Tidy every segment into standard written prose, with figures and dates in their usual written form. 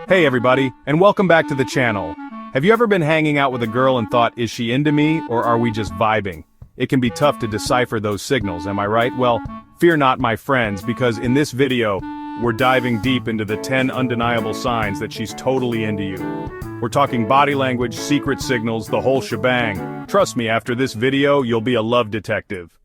Hey everybody, and welcome back to the channel. Have you ever been hanging out with a girl and thought, is she into me, or are we just vibing? It can be tough to decipher those signals, am I right? Well, fear not my friends, because in this video, we're diving deep into the 10 undeniable signs that she's totally into you. We're talking body language, secret signals, the whole shebang. Trust me, after this video, you'll be a love detective.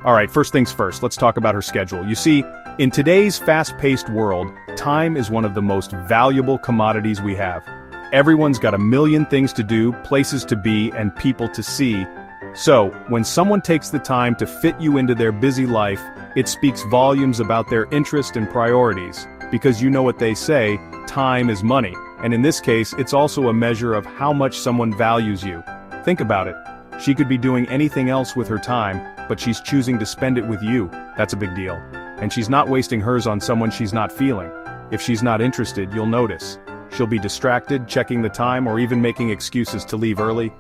Alright, first things first, let's talk about her schedule. You see, in today's fast-paced world, time is one of the most valuable commodities we have. Everyone's got a million things to do, places to be, and people to see. So, when someone takes the time to fit you into their busy life, it speaks volumes about their interest and priorities. Because you know what they say, time is money. And in this case, it's also a measure of how much someone values you. Think about it. She could be doing anything else with her time, but she's choosing to spend it with you. That's a big deal. And she's not wasting hers on someone she's not feeling. If she's not interested, you'll notice. She'll be distracted, checking the time, or even making excuses to leave early.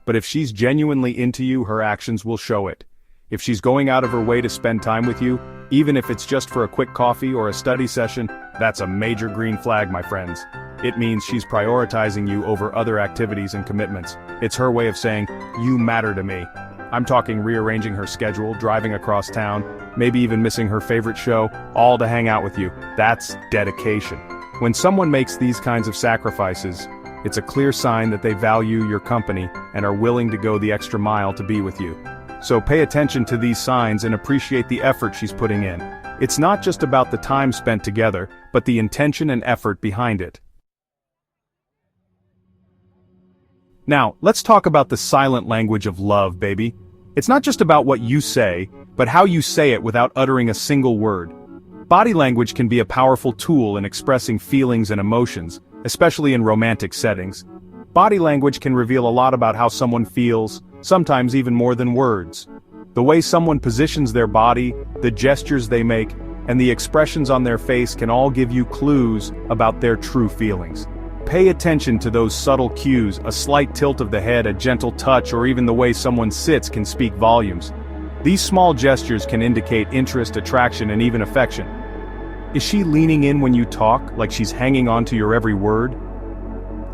But if she's genuinely into you, her actions will show it. If she's going out of her way to spend time with you, even if it's just for a quick coffee or a study session, that's a major green flag, my friends. It means she's prioritizing you over other activities and commitments. It's her way of saying, you matter to me. I'm talking rearranging her schedule, driving across town, maybe even missing her favorite show, all to hang out with you. That's dedication. When someone makes these kinds of sacrifices, it's a clear sign that they value your company and are willing to go the extra mile to be with you. So pay attention to these signs and appreciate the effort she's putting in. It's not just about the time spent together, but the intention and effort behind it. Now, let's talk about the silent language of love, baby. It's not just about what you say, but how you say it without uttering a single word. Body language can be a powerful tool in expressing feelings and emotions, especially in romantic settings. Body language can reveal a lot about how someone feels, sometimes even more than words. The way someone positions their body, the gestures they make, and the expressions on their face can all give you clues about their true feelings. Pay attention to those subtle cues. A slight tilt of the head, a gentle touch, or even the way someone sits can speak volumes. These small gestures can indicate interest, attraction, and even affection. Is she leaning in when you talk, like she's hanging on to your every word?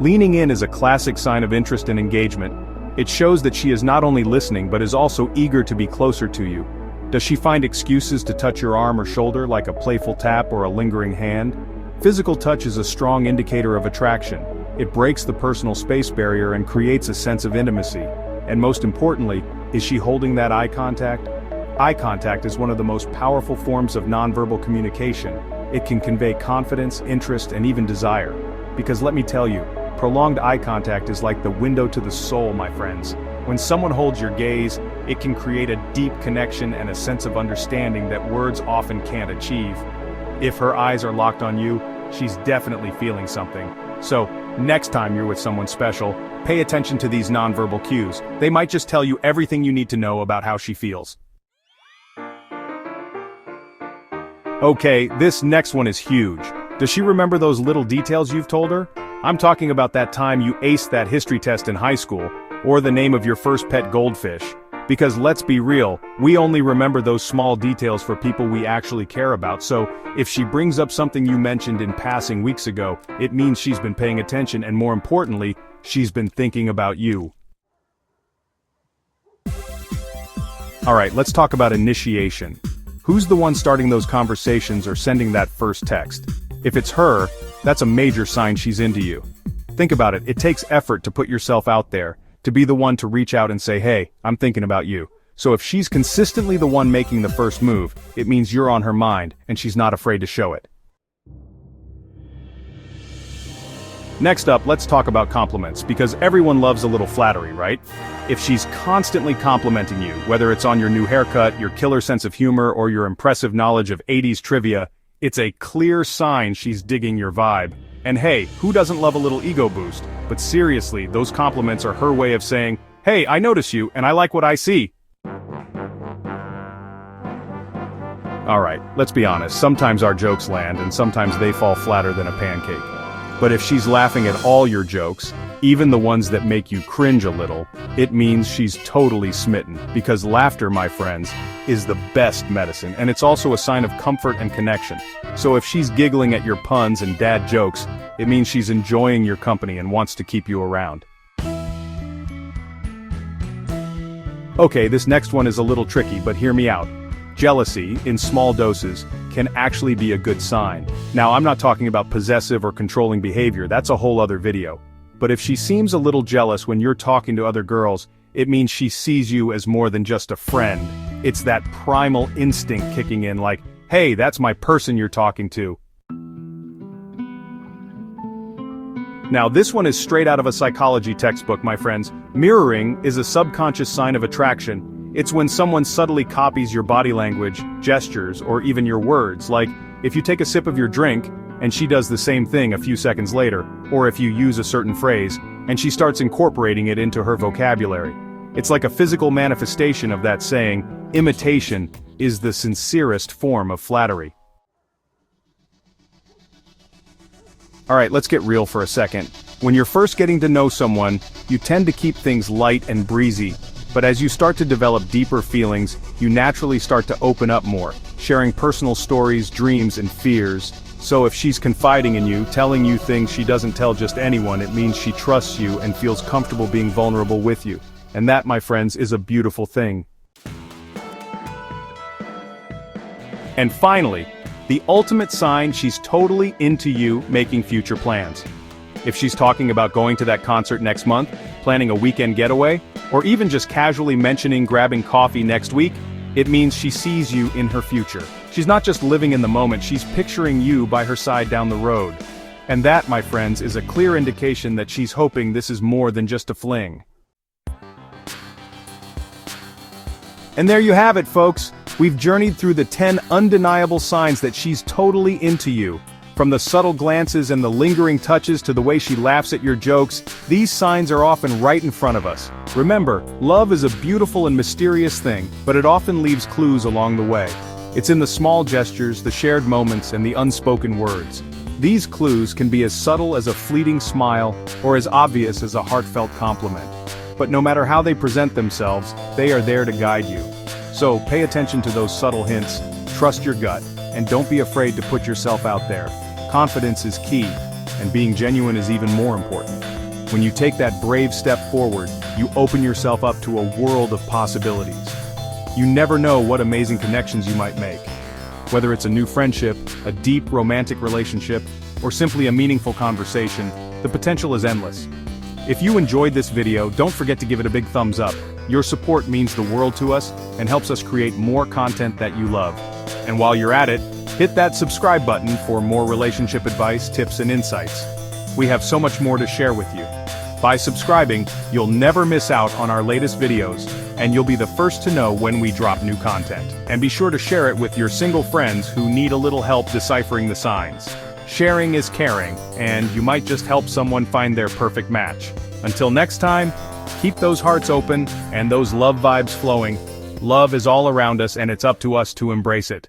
Leaning in is a classic sign of interest and engagement. It shows that she is not only listening but is also eager to be closer to you. Does she find excuses to touch your arm or shoulder, like a playful tap or a lingering hand? Physical touch is a strong indicator of attraction. It breaks the personal space barrier and creates a sense of intimacy. And most importantly, is she holding that eye contact? Eye contact is one of the most powerful forms of nonverbal communication. It can convey confidence, interest, and even desire. Because let me tell you, prolonged eye contact is like the window to the soul, my friends. When someone holds your gaze, it can create a deep connection and a sense of understanding that words often can't achieve. If her eyes are locked on you, she's definitely feeling something. So, next time you're with someone special, pay attention to these nonverbal cues. They might just tell you everything you need to know about how she feels. Okay, this next one is huge. Does she remember those little details you've told her? I'm talking about that time you aced that history test in high school, or the name of your first pet goldfish. Because let's be real, we only remember those small details for people we actually care about, so if she brings up something you mentioned in passing weeks ago, it means she's been paying attention and more importantly, she's been thinking about you. Alright, let's talk about initiation. Who's the one starting those conversations or sending that first text? If it's her, that's a major sign she's into you. Think about it, it takes effort to put yourself out there, to be the one to reach out and say, hey, I'm thinking about you. So if she's consistently the one making the first move, it means you're on her mind, and she's not afraid to show it. Next up, let's talk about compliments, because everyone loves a little flattery, right? If she's constantly complimenting you, whether it's on your new haircut, your killer sense of humor, or your impressive knowledge of 80s trivia, it's a clear sign she's digging your vibe. And hey, who doesn't love a little ego boost? But seriously, those compliments are her way of saying, hey, I notice you, and I like what I see. Alright, let's be honest, sometimes our jokes land, and sometimes they fall flatter than a pancake. But if she's laughing at all your jokes, even the ones that make you cringe a little, it means she's totally smitten, because laughter, my friends, is the best medicine, and it's also a sign of comfort and connection. So if she's giggling at your puns and dad jokes, it means she's enjoying your company and wants to keep you around. Okay, this next one is a little tricky, but hear me out. Jealousy, in small doses, can actually be a good sign. Now, I'm not talking about possessive or controlling behavior, that's a whole other video. But if she seems a little jealous when you're talking to other girls, it means she sees you as more than just a friend. It's that primal instinct kicking in like, hey, that's my person you're talking to. Now, this one is straight out of a psychology textbook, my friends. Mirroring is a subconscious sign of attraction. It's when someone subtly copies your body language, gestures, or even your words, like, if you take a sip of your drink, and she does the same thing a few seconds later, or if you use a certain phrase, and she starts incorporating it into her vocabulary. It's like a physical manifestation of that saying, imitation is the sincerest form of flattery. Alright, let's get real for a second. When you're first getting to know someone, you tend to keep things light and breezy, but as you start to develop deeper feelings, you naturally start to open up more, sharing personal stories, dreams, and fears. So if she's confiding in you, telling you things she doesn't tell just anyone, it means she trusts you and feels comfortable being vulnerable with you. And that, my friends, is a beautiful thing. And finally, the ultimate sign she's totally into you making future plans. If she's talking about going to that concert next month, planning a weekend getaway, or even just casually mentioning grabbing coffee next week, it means she sees you in her future. She's not just living in the moment, she's picturing you by her side down the road. And that, my friends, is a clear indication that she's hoping this is more than just a fling. And there you have it, folks. We've journeyed through the 10 undeniable signs that she's totally into you. From the subtle glances and the lingering touches to the way she laughs at your jokes, these signs are often right in front of us. Remember, love is a beautiful and mysterious thing, but it often leaves clues along the way. It's in the small gestures, the shared moments, and the unspoken words. These clues can be as subtle as a fleeting smile, or as obvious as a heartfelt compliment. But no matter how they present themselves, they are there to guide you. So pay attention to those subtle hints, trust your gut, and don't be afraid to put yourself out there. Confidence is key, and being genuine is even more important. When you take that brave step forward, you open yourself up to a world of possibilities. You never know what amazing connections you might make. Whether it's a new friendship, a deep romantic relationship, or simply a meaningful conversation, the potential is endless. If you enjoyed this video, don't forget to give it a big thumbs up. Your support means the world to us and helps us create more content that you love. And while you're at it, hit that subscribe button for more relationship advice, tips, and insights. We have so much more to share with you. By subscribing, you'll never miss out on our latest videos, and you'll be the first to know when we drop new content. And be sure to share it with your single friends who need a little help deciphering the signs. Sharing is caring, and you might just help someone find their perfect match. Until next time, keep those hearts open and those love vibes flowing. Love is all around us, and it's up to us to embrace it.